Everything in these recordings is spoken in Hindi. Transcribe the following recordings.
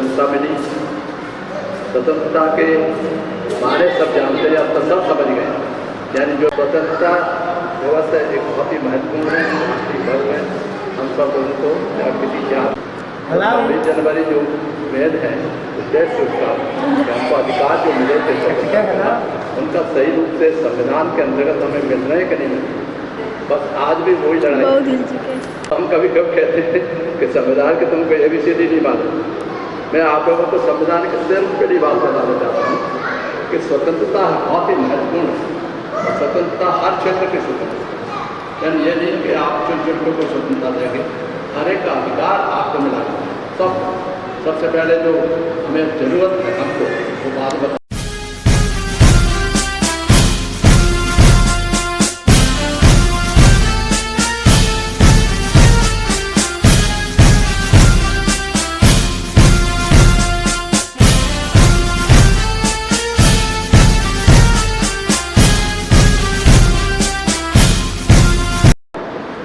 स्वतंत्रता मिली। स्वतंत्रता के माने सब जानते हैं, अब तो सब समझ गए। यानी जो स्वतंत्रता दिवस है एक बहुत ही महत्वपूर्ण है, राष्ट्रीय पर्व है। हम सब लोगों को किसी जात 26 जनवरी जो वेद है उद्देश्य उसका हमको अधिकार जो मिले थे उनका सही रूप से संविधान के अंतर्गत हमें मिल रहे हैं कि नहीं मिल रहे। बस आज भी वही लड़ाई। हम कभी कभी कहते हैं कि संविधान के तुमको ABCD नहीं मालूम। मैं आप लोगों को संविधान के सिर्फ पहली बात बताना चाहता हूँ कि स्वतंत्रता बहुत ही महत्वपूर्ण है और स्वतंत्रता हर क्षेत्र की स्वतंत्रता। यानी ये नहीं कि आप चुन को स्वतंत्रता देंगे, हर एक का अधिकार आपको मिला। सबसे पहले जो हमें जरूरत है हमको वो बात बता।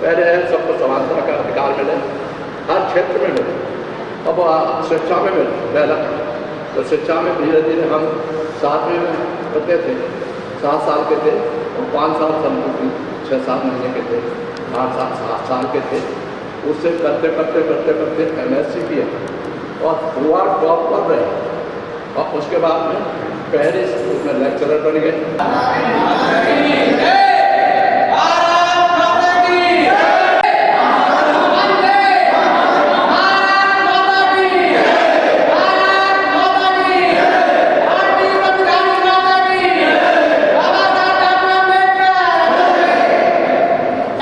पहले है सबको समानता का अधिकार मिले, हर क्षेत्र में मिले। अब शिक्षा में मिले पहला, तो शिक्षा में धीरे धीरे हम 7वीं में होते थे, 7 साल के थे और 5 साल संपूर्ण 6-7 महीने के थे, 8 साल के थे। उससे करते करते MSc किया और पूरा टॉप पर रहे और उसके बाद में पहले उसमें लेक्चरर बन गए।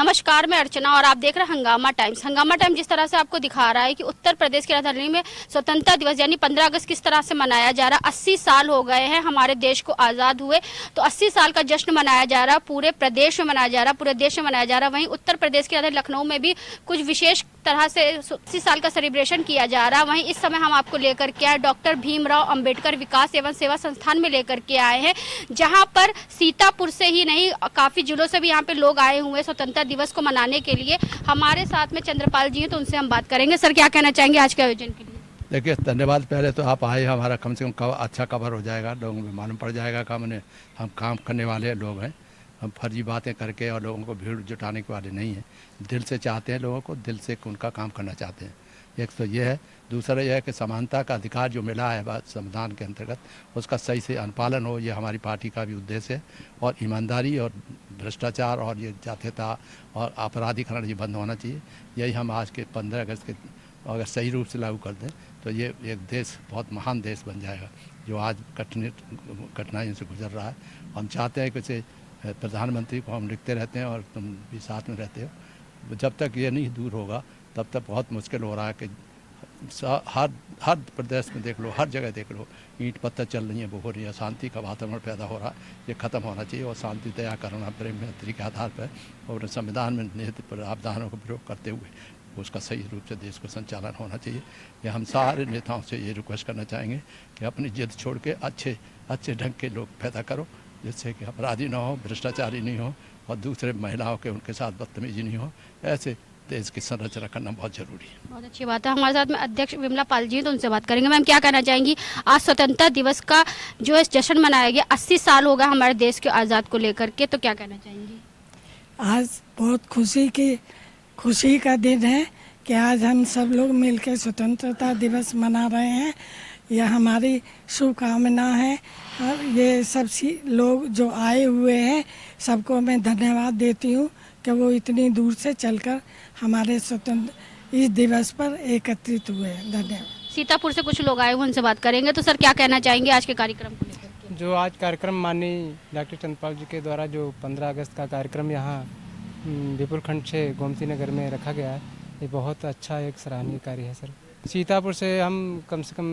नमस्कार, मैं अर्चना और आप देख रहे हैं हंगामा टाइम्स। हंगामा टाइम्स जिस तरह से आपको दिखा रहा है कि उत्तर प्रदेश की राजधानी में स्वतंत्रता दिवस यानी 15 अगस्त किस तरह से मनाया जा रहा है। 80 साल हो गए हैं हमारे देश को आज़ाद हुए, तो 80 साल का जश्न मनाया जा रहा है, पूरे प्रदेश में मनाया जा रहा है, पूरे देश में मनाया जा रहा है। वहीं उत्तर प्रदेश की राजधानी लखनऊ में भी कुछ विशेष तरह से 80 साल का सेलिब्रेशन किया जा रहा है। वहीं इस समय हम आपको लेकर के आए डॉक्टर भीमराव अंबेडकर विकास एवं सेवा संस्थान में लेकर के आए हैं, जहां पर सीतापुर से ही नहीं काफ़ी जिलों से भी यहाँ पे लोग आए हुए स्वतंत्रता दिवस को मनाने के लिए। हमारे साथ में चंद्रपाल जी हैं, तो उनसे हम बात करेंगे। सर, क्या कहना चाहेंगे आज के आयोजन के लिए? देखिए, धन्यवाद। पहले तो आप आए, हमारा कम से कम अच्छा कवर हो जाएगा, लोगों को मालूम पड़ जाएगा कि हम काम करने वाले लोग हैं। हम फर्जी बातें करके और लोगों को भीड़ जुटाने के वाले नहीं हैं। दिल से चाहते हैं लोगों को, दिल से उनका काम करना चाहते हैं। एक तो ये है, दूसरा यह है कि समानता का अधिकार जो मिला है संविधान के अंतर्गत उसका सही से अनुपालन हो, ये हमारी पार्टी का भी उद्देश्य है। और ईमानदारी और भ्रष्टाचार और ये जातीयता और आपराधिकरण ये बंद होना चाहिए। यही हम आज के 15 अगस्त के अगर सही रूप से लागू कर दें तो ये एक देश बहुत महान देश बन जाएगा जो आज कठिनाइयों से गुजर रहा है। हम चाहते हैं कि उसे प्रधानमंत्री को हम लिखते रहते हैं और तुम भी साथ में रहते हो। जब तक ये नहीं दूर होगा तब तक बहुत मुश्किल हो रहा है कि हर प्रदेश में देख लो, हर जगह देख लो, ईंट पत्थर चल रही है, वो हो रही है, शांति का वातावरण पैदा हो रहा है। ये ख़त्म होना चाहिए और शांति दया करुणा प्रेम मैत्री के आधार पर और संविधान में निहित प्रावधानों का प्रयोग करते हुए उसका सही रूप से देश को संचालन होना चाहिए। ये हम सारे नेताओं से ये रिक्वेस्ट करना चाहेंगे कि अपनी जिद छोड़ के अच्छे ढंग के लोग पैदा करो, जिससे कि अपराधी ना हो, भ्रष्टाचारी नहीं हो और दूसरे महिलाओं के उनके साथ बदतमीजी नहीं हो। ऐसे देश की संरचना करना बहुत जरूरी है। बहुत अच्छी बात है। हमारे साथ में अध्यक्ष विमला पाल जी हैं, तो उनसे बात करेंगे। मैम, क्या कहना चाहेंगी? आज स्वतंत्रता दिवस का जो है जश्न मनाया गया, 80 साल हो गए हमारे देश के आज़ाद को लेकर के, तो क्या कहना चाहेंगी? आज बहुत खुशी का दिन है कि आज हम सब लोग मिलकर स्वतंत्रता दिवस मना रहे हैं। यह हमारी शुभकामना है और ये सब लोग जो आए हुए हैं सबको मैं धन्यवाद देती हूँ कि वो इतनी दूर से चलकर हमारे स्वतंत्र इस दिवस पर एकत्रित हुए हैं। धन्यवाद। सीतापुर से कुछ लोग आए हुए, उनसे बात करेंगे। तो सर, क्या कहना चाहेंगे आज के कार्यक्रम को लेकर? जो आज कार्यक्रम माननीय डॉक्टर चंद्रपाल जी के द्वारा जो 15 अगस्त का कार्यक्रम यहाँ विपुल खंड से गोमती नगर में रखा गया है, ये बहुत अच्छा एक सराहनीय कार्य है सर। सीतापुर से हम कम से कम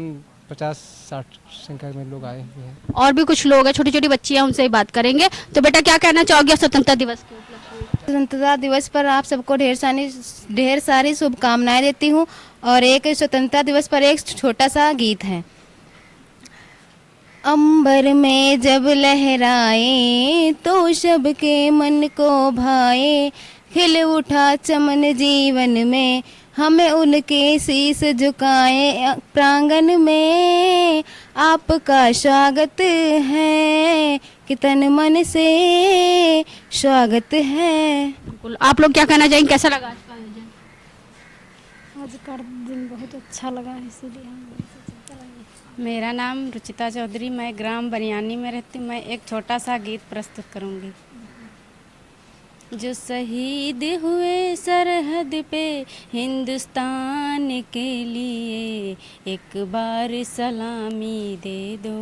50-60 संख्या में लोग आए हुए हैं। और भी कुछ लोग हैं, छोटी छोटी बच्चियां, उनसे ही बात करेंगे। तो बेटा, क्या कहना चाहोगे स्वतंत्रता दिवस के उपलक्ष्य में? स्वतंत्रता दिवस पर आप सबको ढेर सारी शुभकामनाएं देती हूँ। और एक स्वतंत्रता दिवस पर एक छोटा सा गीत है। अंबर में जब लहराए तो सबके मन को भाए, खिल उठा चमन जीवन में हमें उनके शीश झुकाए प्रांगण में, आपका स्वागत है कि तन मन से स्वागत है। बिल्कुल, आप लोग क्या कहना चाहेंगे, कैसा लगा आज का आयोजन? आज का दिन बहुत अच्छा लगा, इसीलिए हम मेरा नाम रुचिता चौधरी, मैं ग्राम बनियानी में रहती हूँ। मैं एक छोटा सा गीत प्रस्तुत करूँगी। जो शहीद हुए सरहद पे हिंदुस्तान के लिए, एक बार सलामी दे दो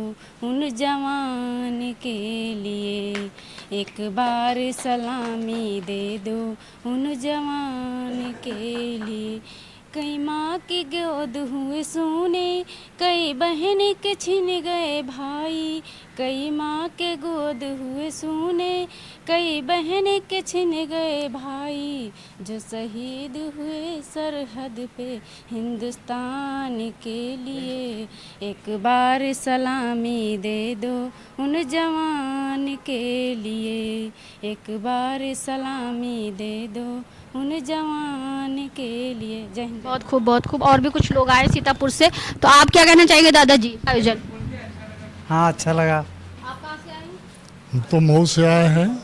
उन जवान के लिए, एक बार सलामी दे दो उन जवान के लिए। कई माँ की गोद हुए सोने, कई बहन के छिन गए भाई, कई माँ के गोद हुए सोने, कई बहन के छिन गए भाई। जो शहीद हुए सरहद पे हिंदुस्तान के लिए, एक बार सलामी दे दो उन जवान के लिए, एक बार सलामी दे दो उन जवान के लिए। जय हिंद। बहुत खूब, बहुत खूब। और भी कुछ लोग आए सीतापुर से, तो आप क्या कहना चाहेंगे दादाजी आयोजन? हाँ, अच्छा लगा। आप कहाँ से आए हैं? हम तो मऊ से आए हैं,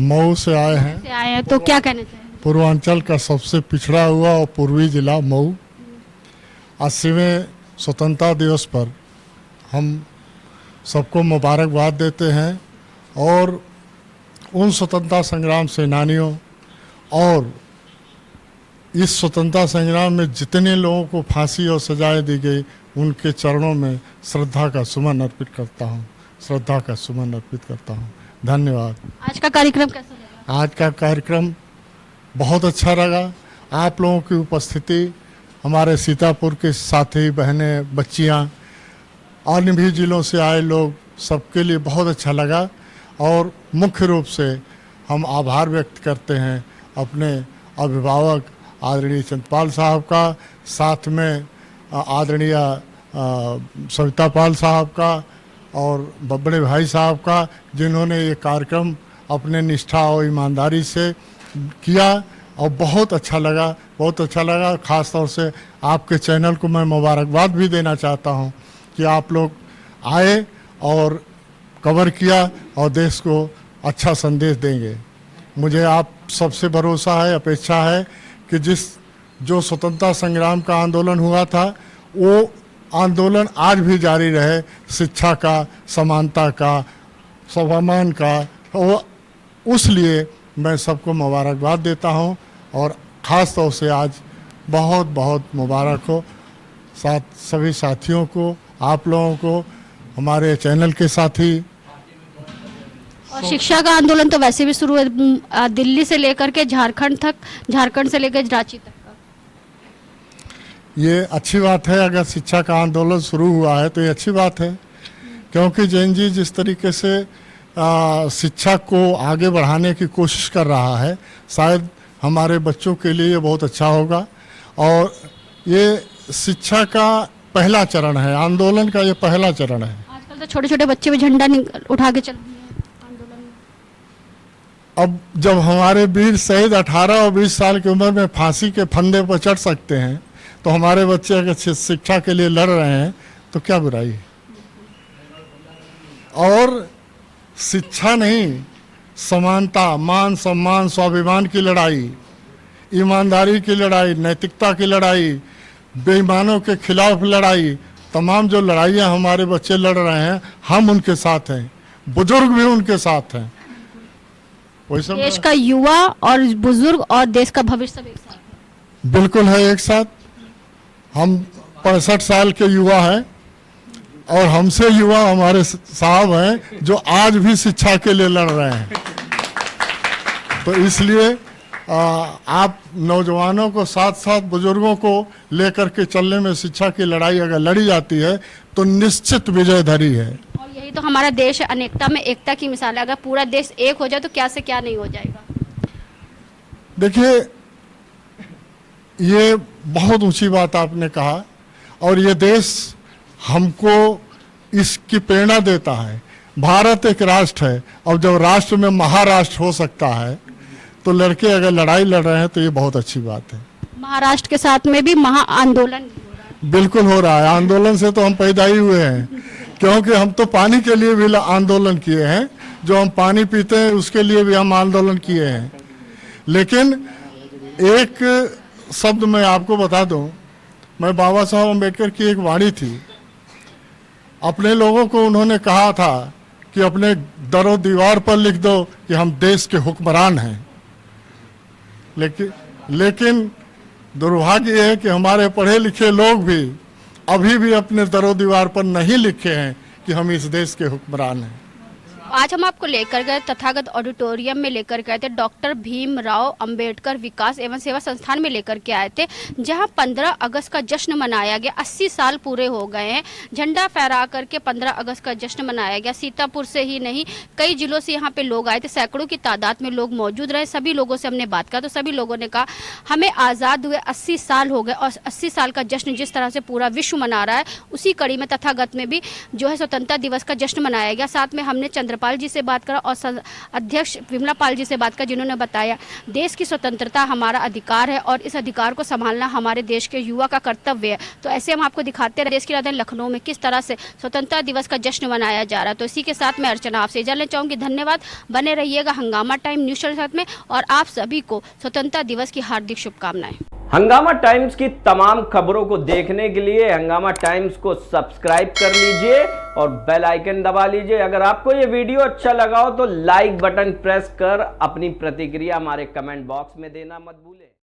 मऊ से आए हैं। से आए हैं, तो क्या कहना चाहेंगे? पूर्वांचल का सबसे पिछड़ा हुआ और पूर्वी जिला मऊ। 80वें स्वतंत्रता दिवस पर हम सबको मुबारकबाद देते हैं और उन स्वतंत्रता संग्राम सेनानियों और इस स्वतंत्रता संग्राम में जितने लोगों को फांसी और सजाएं दी गई, उनके चरणों में श्रद्धा का सुमन अर्पित करता हूँ, श्रद्धा का सुमन अर्पित करता हूँ। धन्यवाद। आज का कार्यक्रम कैसा लगा? आज का कार्यक्रम बहुत अच्छा लगा। आप लोगों की उपस्थिति, हमारे सीतापुर के साथी बहनें, बच्चियाँ, अन्य भी जिलों से आए लोग, सबके लिए बहुत अच्छा लगा। और मुख्य रूप से हम आभार व्यक्त करते हैं अपने अभिभावक आदरणीय चंद्रपाल साहब का, साथ में आदरणीय सविता पाल साहब का और बबड़े भाई साहब का, जिन्होंने ये कार्यक्रम अपने निष्ठा और ईमानदारी से किया और बहुत अच्छा लगा, बहुत अच्छा लगा। ख़ास तौर से आपके चैनल को मैं मुबारकबाद भी देना चाहता हूँ कि आप लोग आए और कवर किया और देश को अच्छा संदेश देंगे। मुझे आप सबसे भरोसा है, अपेक्षा है कि जो स्वतंत्रता संग्राम का आंदोलन हुआ था, वो आंदोलन आज भी जारी रहे, शिक्षा का, समानता का, स्वाभिमान का। और उसलिए मैं सबको मुबारकबाद देता हूँ और ख़ास तौर से आज बहुत बहुत मुबारक हो सभी साथियों को, आप लोगों को, हमारे चैनल के साथी। और शिक्षा का आंदोलन तो वैसे भी शुरू है, दिल्ली से लेकर के झारखंड तक, झारखंड से लेकर रांची तक का। ये अच्छी बात है, अगर शिक्षा का आंदोलन शुरू हुआ है तो ये अच्छी बात है, क्योंकि जैन जी जिस तरीके से शिक्षा को आगे बढ़ाने की कोशिश कर रहा है, शायद हमारे बच्चों के लिए ये बहुत अच्छा होगा। और ये शिक्षा का पहला चरण है, आंदोलन का ये पहला चरण है। आजकल तो छोटे छोटे बच्चे भी झंडा उठा के चल रहे हैं आंदोलन में। अब जब हमारे वीर शहीद 18 और 20 साल की उम्र में फांसी के फंदे पर चढ़ सकते हैं, तो हमारे बच्चे अगर शिक्षा के लिए लड़ रहे हैं तो क्या बुराई है। और शिक्षा नहीं, समानता, मान सम्मान, स्वाभिमान की लड़ाई, ईमानदारी की लड़ाई, नैतिकता की लड़ाई, बेईमानों के खिलाफ लड़ाई, तमाम जो लड़ाइयाँ हमारे बच्चे लड़ रहे हैं, हम उनके साथ हैं, बुजुर्ग भी उनके साथ हैं। वैसे देश का युवा और बुजुर्ग और देश का भविष्य सब एक साथ है। बिल्कुल है, एक साथ। हम 65 साल के युवा हैं और हमसे युवा हमारे साहब हैं जो आज भी शिक्षा के लिए लड़ रहे हैं। तो इसलिए आप नौजवानों को साथ साथ बुजुर्गों को लेकर के चलने में शिक्षा की लड़ाई अगर लड़ी जाती है तो निश्चित विजय धरी है। और यही तो हमारा देश है, अनेकता में एकता की मिसाल है। अगर पूरा देश एक हो जाए तो क्या से क्या नहीं हो जाएगा। देखिए, ये बहुत ऊंची बात आपने कहा और ये देश हमको इसकी प्रेरणा देता है। भारत एक राष्ट्र है और जब राष्ट्र में महाराष्ट्र हो सकता है तो लड़के अगर लड़ाई लड़ रहे हैं तो ये बहुत अच्छी बात है। महाराष्ट्र के साथ में भी महा आंदोलन बिल्कुल हो रहा है। आंदोलन से तो हम पैदा ही हुए हैं, क्योंकि हम तो पानी के लिए भी आंदोलन किए हैं। जो हम पानी पीते हैं उसके लिए भी हम आंदोलन किए हैं। लेकिन एक शब्द मैं आपको बता दूं, मैं बाबा साहब अम्बेडकर की एक वाणी थी। अपने लोगों को उन्होंने कहा था कि अपने दरो दीवार पर लिख दो कि हम देश के हुक्मरान हैं। लेकिन दुर्भाग्य है कि हमारे पढ़े लिखे लोग भी अभी भी अपने दरो दीवार पर नहीं लिखे हैं कि हम इस देश के हुक्मरान हैं। आज हम आपको लेकर गए तथागत ऑडिटोरियम में लेकर गए थे, डॉक्टर भीमराव अंबेडकर विकास एवं सेवा संस्थान में लेकर के आए थे, जहां 15 अगस्त का जश्न मनाया गया। 80 साल पूरे हो गए हैं। झंडा फहरा करके 15 अगस्त का जश्न मनाया गया। सीतापुर से ही नहीं, कई जिलों से यहाँ पे लोग आए थे, सैकड़ों की तादाद में लोग मौजूद रहे। सभी लोगों से हमने बात किया तो सभी लोगों ने कहा हमें आज़ाद हुए 80 साल हो गए और 80 साल का जश्न जिस तरह से पूरा विश्व मना रहा है, उसी कड़ी में तथागत में भी जो है स्वतंत्रता दिवस का जश्न मनाया गया। साथ में हमने चंद्रपाल जी से बात करा और अध्यक्ष विमला पाल जी से बात करा, जिन्होंने बताया देश की स्वतंत्रता हमारा अधिकार है और इस अधिकार को संभालना हमारे देश के युवा का कर्तव्य है। तो ऐसे हम आपको दिखाते रहे देश की राजधानी लखनऊ में किस तरह से स्वतंत्रता दिवस का जश्न मनाया जा रहा है। तो इसी के साथ मैं अर्चना आपसे इजाजत लेना चाहूंगी। धन्यवाद। बने रहिएगा हंगामा टाइम न्यूज के साथ में और आप सभी को स्वतंत्रता दिवस की हार्दिक शुभकामनाएं। हंगामा टाइम्स की तमाम खबरों को देखने के लिए हंगामा टाइम्स को सब्सक्राइब कर लीजिए और बेल आइकन दबा लीजिए। अगर आपको ये वीडियो अच्छा लगा हो तो लाइक बटन प्रेस कर अपनी प्रतिक्रिया हमारे कमेंट बॉक्स में देना मत भूलें।